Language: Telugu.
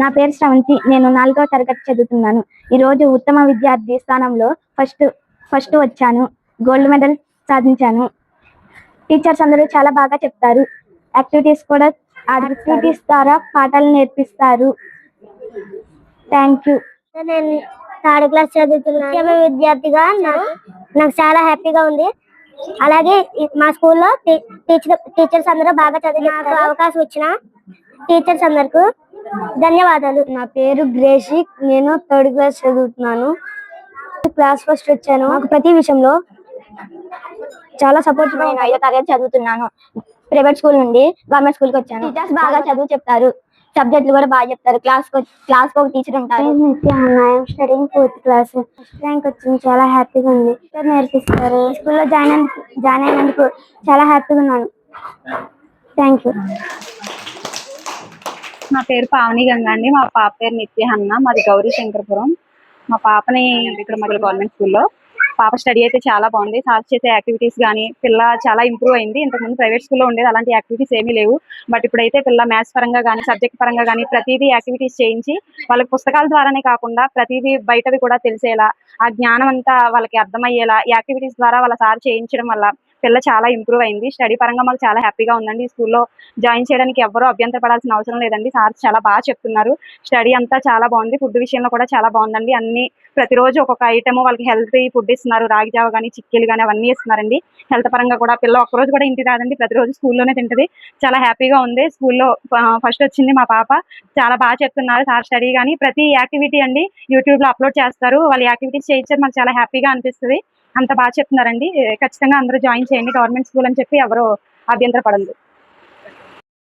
నా పేరు శ్రవంతి. నేను 4వ తరగతి చదువుతున్నాను. ఈరోజు ఉత్తమ విద్యార్థి స్థానంలో ఫస్ట్ వచ్చాను. గోల్డ్ మెడల్ సాధించాను. టీచర్స్ అందరూ చాలా బాగా చెప్తారు. యాక్టివిటీస్ ద్వారా పాఠాలు నేర్పిస్తారు. Thank you. నేను 3rd క్లాస్ చదువుతున్నాను. విద్యార్థిగా నాకు చాలా హ్యాపీగా ఉంది. అలాగే మా స్కూల్లో టీచర్స్ అందరూ బాగా చదివి నాకు అవకాశం ఇచ్చిన టీచర్స్ అందరికీ ధన్యవాదాలు. నా పేరు గ్రేషిక్. నేను 3rd క్లాస్ చదువుతున్నాను. క్లాస్ ఫస్ట్ వచ్చాను. నాకు ప్రతి విషయంలో చాలా సపోర్ట్. నేను 5వ తరగతి చదువుతున్నాను. ప్రైవేట్ స్కూల్ నుండి గవర్నమెంట్ స్కూల్కి వచ్చాను. టీచర్స్ బాగా చదువు చెప్తారు. సబ్జెక్టులు కూడా బాగా చెప్తారు. క్లాస్ ఒక టీచర్ ఉంటారు. Studying 4th class. First rank వచ్చింది. చాలా హ్యాపీగా ఉంది. నేర్పిస్తారు. స్కూల్లో జాయిన్ అయినందుకు చాలా హ్యాపీగా ఉన్నాను. Thank you. నా పేరు పావని గంగా అండి. మా పాప పేరు నిత్యహన్న. మాది గౌరీ శంకరపురం. మా పాపని ఇక్కడ మొదలు గవర్నమెంట్ స్కూల్లో. పాప స్టడీ అయితే చాలా బాగుంది. సార్ చేసే యాక్టివిటీస్ కానీ పిల్ల చాలా ఇంప్రూవ్ అయింది. ఇంతకుముందు ప్రైవేట్ స్కూల్లో ఉండేది, అలాంటి యాక్టివిటీస్ ఏమీ లేవు. బట్ ఇప్పుడైతే పిల్ల మ్యాథ్స్ పరంగా కానీ సబ్జెక్ట్ పరంగా కానీ ప్రతిదీ యాక్టివిటీస్ చేయించి వాళ్ళకి పుస్తకాల ద్వారానే కాకుండా ప్రతిదీ బయటవి కూడా తెలిసేలా, ఆ జ్ఞానం అంతా వాళ్ళకి అర్థమయ్యేలా యాక్టివిటీస్ ద్వారా వాళ్ళ సార్ చేయించడం వల్ల పిల్ల చాలా ఇంప్రూవ్ అయింది. స్టడీ పరంగా మాకు చాలా హ్యాపీగా ఉందండి. ఈ స్కూల్లో జాయిన్ చేయడానికి ఎవరూ అభ్యంతరపడాల్సిన అవసరం లేదండి. సార్ చాలా బాగా చెప్తున్నారు. స్టడీ అంతా చాలా బాగుంది. ఫుడ్ విషయంలో కూడా చాలా బాగుందండి. అన్ని ప్రతిరోజు ఒక్కొక్క ఐటమ్ వాళ్ళకి హెల్తీ ఫుడ్ ఇస్తున్నారు. రాగి జావ కానీ చిక్కీలు కానీ అవన్నీ ఇస్తున్నారండి. హెల్త్ పరంగా కూడా పిల్ల ఒక్కరోజు కూడా ఇంటికి రాదండి. ప్రతిరోజు స్కూల్లోనే తింటది. చాలా హ్యాపీగా ఉంది. స్కూల్లో ఫస్ట్ వచ్చింది మా పాప. చాలా బాగా చెప్తున్నారు సార్. స్టడీ కానీ ప్రతి యాక్టివిటీ అండి యూట్యూబ్లో అప్లోడ్ చేస్తారు. వాళ్ళ యాక్టివిటీస్ చేయించారు. మాకు చాలా హ్యాపీగా అనిపిస్తుంది. అంత బాగా చెప్తున్నారండి. ఖచ్చితంగా అందరూ జాయిన్ చేయండి. గవర్నమెంట్ స్కూల్ అని చెప్పి ఎవరు అభ్యంతరపడదు.